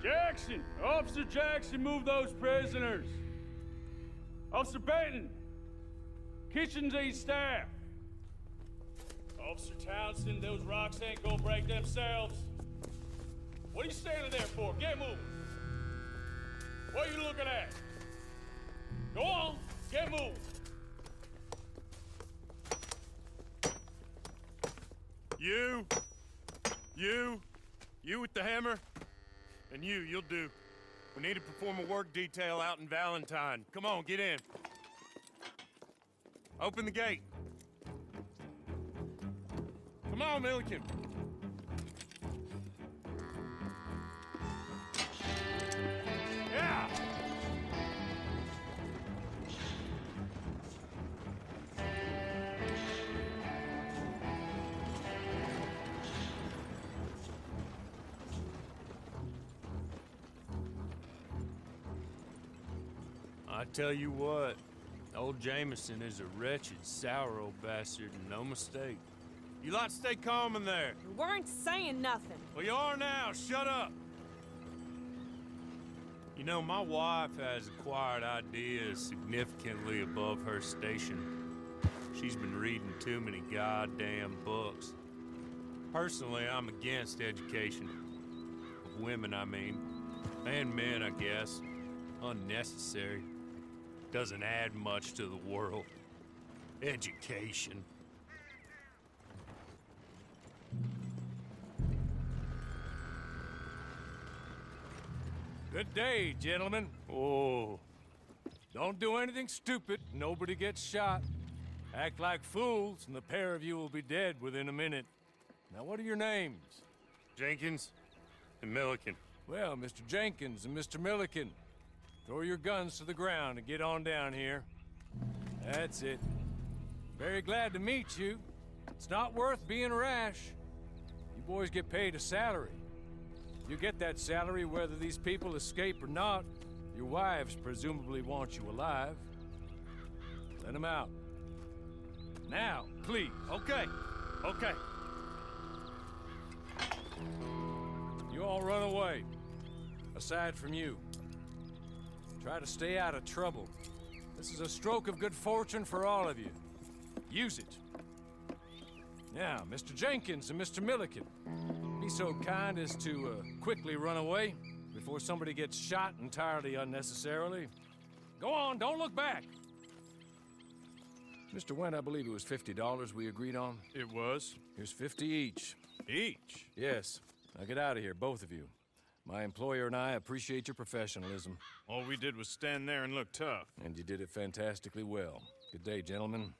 Jackson! Officer Jackson, move those prisoners! Officer Benton! Kitchens aid staff! Officer Townsend, those rocks ain't gonna break themselves. What are you standing there for? Get moving! What are you looking at? Go on, get moving! You with the hammer? And you'll do. We need to perform a work detail out in Valentine. Come on, get in. Open the gate. Come on, Milliken. Yeah! I tell you what, old Jameson is a wretched, sour old bastard, and no mistake. You lot stay calm in there. We weren't saying nothing. Well, you are now. Shut up. You know, my wife has acquired ideas significantly above her station. She's been reading too many goddamn books. Personally, I'm against education. Of women, I mean. And men, I guess. Unnecessary. Doesn't add much to the world. Education. Good day, gentlemen. Oh. Don't do anything stupid. Nobody gets shot. Act like fools, and the pair of you will be dead within a minute. Now, what are your names? Jenkins and Milliken. Well, Mr. Jenkins and Mr. Milliken, throw your guns to the ground and get on down here. That's it. Very glad to meet you. It's not worth being rash. You boys get paid a salary. You get that salary whether these people escape or not. Your wives presumably want you alive. Let them out. Now, please. Okay. You all run away. Aside from you. Try to stay out of trouble. This is a stroke of good fortune for all of you. Use it. Now, Mr. Jenkins and Mr. Milliken, be so kind as to quickly run away before somebody gets shot entirely unnecessarily. Go on, don't look back. Mr. Wendt, I believe it was $50 we agreed on. It was. Here's 50 each. Each? Yes. Now get out of here, both of you. My employer and I appreciate your professionalism. All we did was stand there and look tough. And you did it fantastically well. Good day, gentlemen.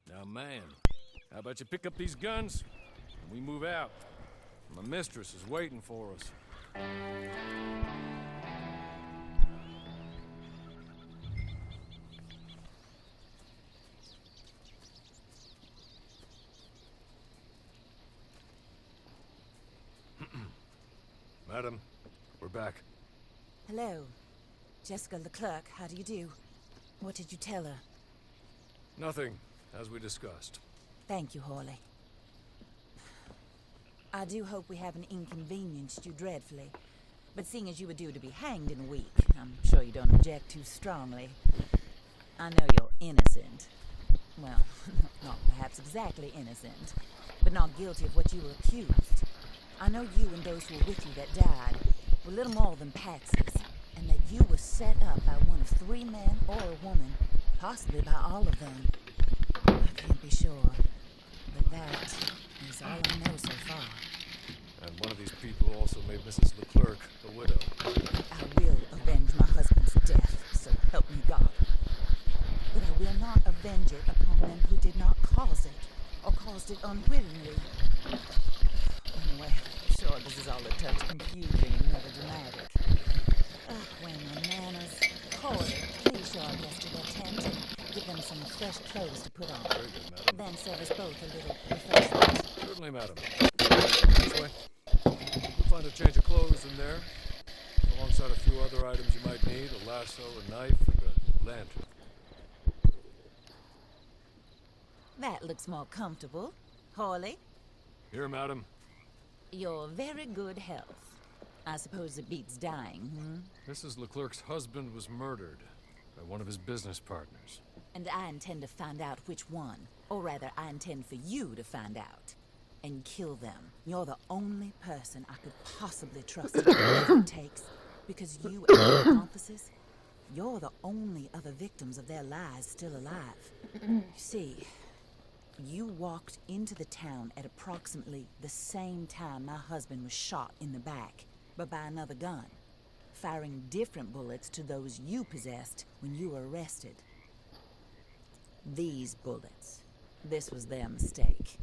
Now, man, how about you pick up these guns and we move out? My mistress is waiting for us. Madam, we're back. Hello. Jessica Leclerc, how do you do? What did you tell her? Nothing, as we discussed. Thank you, Hawley. I do hope we haven't inconvenienced you dreadfully. But seeing as you were due to be hanged in a week, I'm sure you don't object too strongly. I know you're innocent. Well, not perhaps exactly innocent, but not guilty of what you were accused. I know you and those who were with you that died were little more than patsies, and that you were set up by one of 3 men or a woman, possibly by all of them. I can't be sure, but that is all I know so far. And one of these people also made Mrs. Leclerc a widow. I will avenge my husband's death, so help me God. But I will not avenge it upon them who did not cause it, or caused it unwittingly. Anyway, I'm sure this is all a touch confusing and melodramatic. When my manners. Hawley, please show our guests to their tent and give them some fresh clothes to put on. Very good, madam. Then serve us both a little refreshment. Certainly, madam. This way. You'll find a change of clothes in there, alongside a few other items you might need, a lasso, a knife, and a lantern. That looks more comfortable. Hawley, Here, madam. your very good health. I suppose it beats dying, hmm? Mrs. Leclerc's husband was murdered by one of his business partners. And I intend to find out which one. Or rather, I intend for you to find out. And kill them. You're the only person I could possibly trust to do whatever it takes. Because you and your accomplices, you're the only other victims of their lies still alive. You see, you walked into the town at approximately the same time my husband was shot in the back, but by another gun, firing different bullets to those you possessed when you were arrested. These bullets, this was their mistake.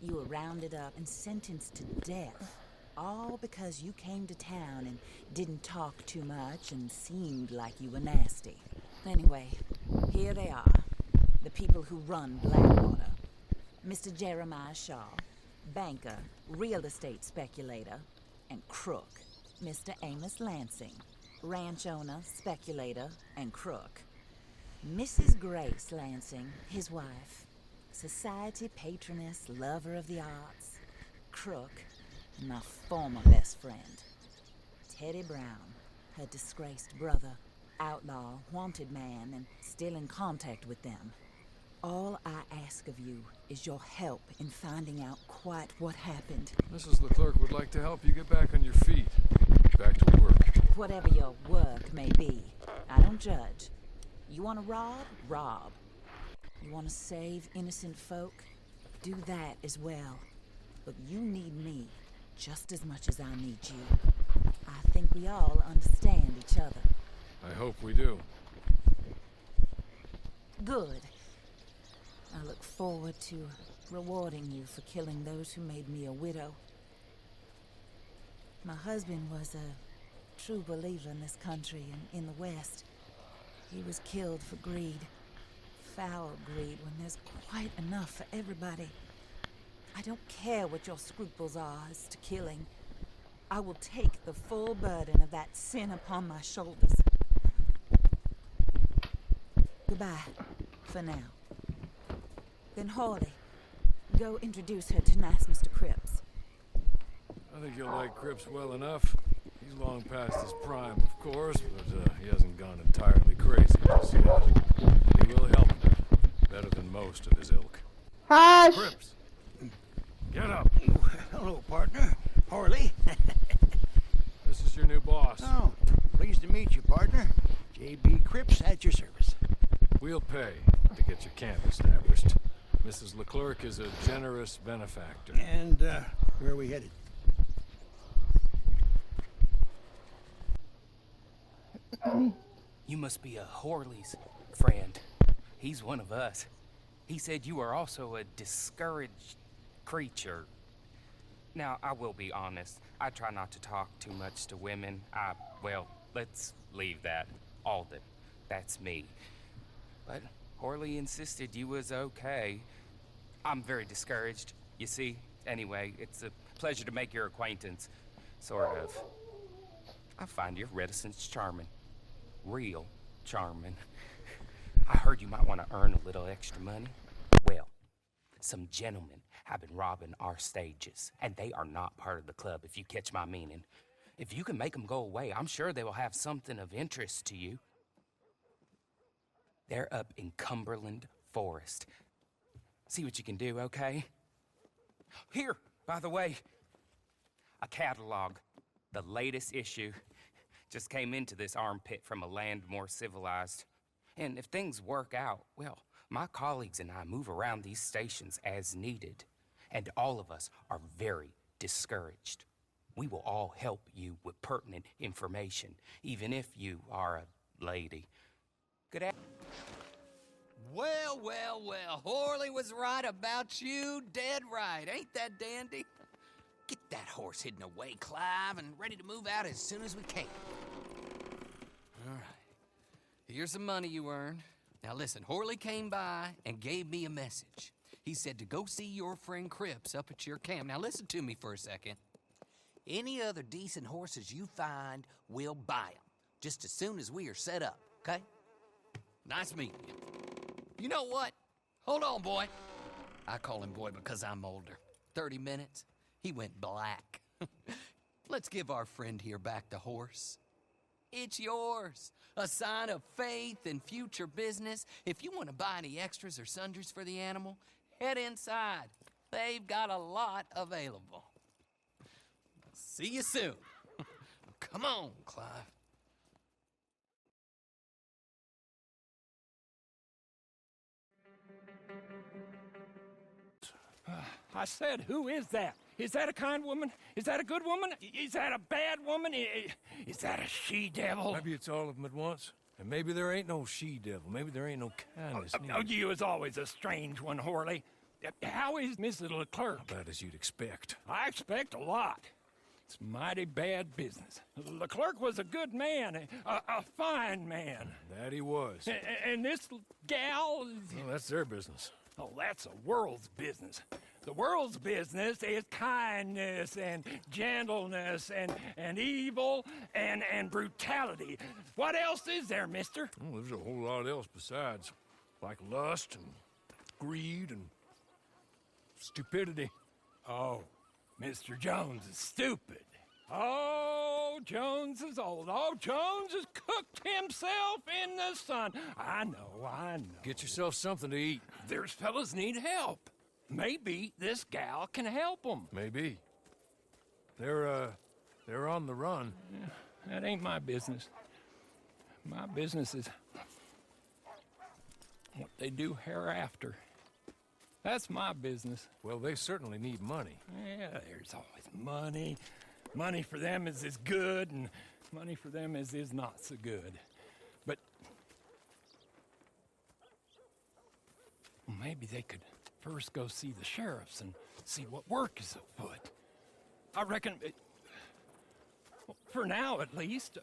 You were rounded up and sentenced to death, all because you came to town and didn't talk too much and seemed like you were nasty. Anyway, here they are, the people who run Blackwater. Mr. Jeremiah Shaw, banker, real estate speculator, and crook. Mr. Amos Lansing, ranch owner, speculator, and crook. Mrs. Grace Lansing, his wife, society patroness, lover of the arts, crook, and my former best friend. Teddy Brown, her disgraced brother, outlaw, wanted man, and still in contact with them. All I ask of you is your help in finding out quite what happened. Mrs. Leclerc would like to help you get back on your feet. Back to work. Whatever your work may be, I don't judge. You want to rob? Rob. You want to save innocent folk? Do that as well. But you need me just as much as I need you. I think we all understand each other. I hope we do. Good. I look forward to rewarding you for killing those who made me a widow. My husband was a true believer in this country and in the West. He was killed for greed. Foul greed when there's quite enough for everybody. I don't care what your scruples are as to killing. I will take the full burden of that sin upon my shoulders. Goodbye, for now. Then Hawley, go introduce her to nice Mr. Cripps. I think you'll like Cripps well enough. He's long past his prime, of course, but he hasn't gone entirely crazy just yet. And he will help him, better than most of his ilk. Hush! Cripps, get up. Hello, partner. Harley. This is your new boss. Oh, pleased to meet you, partner. J.B. Cripps at your service. We'll pay to get your camp established. Mrs. Leclerc is a generous benefactor. And, where are we headed? You must be a Horley's friend. He's one of us. He said you are also a discouraged creature. Now, I will be honest. I try not to talk too much to women. Well, let's leave that. Alden. That's me. But Horley insisted you was okay. I'm very discouraged, you see. Anyway, it's a pleasure to make your acquaintance. Sort of. I find your reticence charming. Real charming. I heard you might want to earn a little extra money. Well, some gentlemen have been robbing our stages, and they are not part of the club, if you catch my meaning. If you can make them go away, I'm sure they will have something of interest to you. They're up in Cumberland Forest. See what you can do, okay? Here, by the way, a catalog. The latest issue. Just came into this armpit from a land more civilized. And if things work out, well, my colleagues and I move around these stations as needed. And all of us are very discouraged. We will all help you with pertinent information, even if you are a lady. Good afternoon. Well, well, well, Horley was right about you, dead right. Ain't that dandy? Get that horse hidden away, Clive, and ready to move out as soon as we can. All right. Here's the money you earned. Now listen, Horley came by and gave me a message. He said to go see your friend Cripps up at your camp. Now listen to me for a second. Any other decent horses you find, we'll buy them. Just as soon as we are set up, okay? Nice meeting you. You know what? Hold on, boy. I call him boy because I'm older. 30 minutes, he went black. Let's give our friend here back the horse. It's yours. A sign of faith and future business. If you want to buy any extras or sundries for the animal, head inside. They've got a lot available. See you soon. Come on, Clive. I said, who is that? Is that a kind woman? Is that a good woman? Is that a bad woman? Is that a she-devil? Maybe it's all of them at once. And maybe there ain't no she-devil. Maybe there ain't no kindness Oh, you is always a strange one, Horley. How is Mrs. Leclerc? About as you'd expect. I expect a lot. It's mighty bad business. Leclerc was a good man, a fine man. That he was. And this gal... Well, that's their business. Oh, that's the world's business. The world's business is kindness and gentleness and evil and brutality. What else is there, mister? Well, there's a whole lot else besides. Like lust and greed and stupidity. Oh, Mr. Jones is stupid. Oh, Jones is old. Oh, Jones has cooked himself in the sun. I know. Get yourself something to eat. There's fellas need help. Maybe this gal can help them. Maybe. They're on the run. That ain't my business. My business is what they do hereafter. That's my business. Well, they certainly need money. Yeah, there's always money. Money for them is good, and money for them is not so good. But well, maybe they could first go see the sheriffs and see what work is afoot. I reckon, well, for now at least,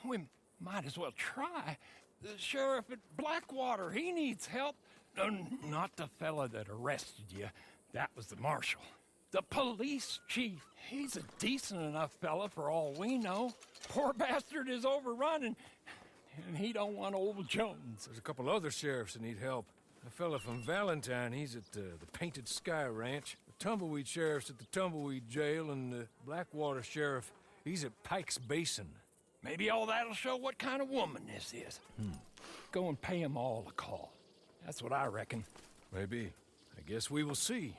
we might as well try. The sheriff at Blackwater, he needs help. Not the fella that arrested you. That was the marshal. The police chief. He's a decent enough fella for all we know. Poor bastard is overrun, and he don't want old Jones. There's a couple other sheriffs that need help. A fella from Valentine, he's at the Painted Sky Ranch. The Tumbleweed sheriff's at the Tumbleweed Jail, and the Blackwater sheriff, he's at Pike's Basin. Maybe all that'll show what kind of woman this is. Go and pay 'em all a call. That's what I reckon. Maybe. I guess we will see.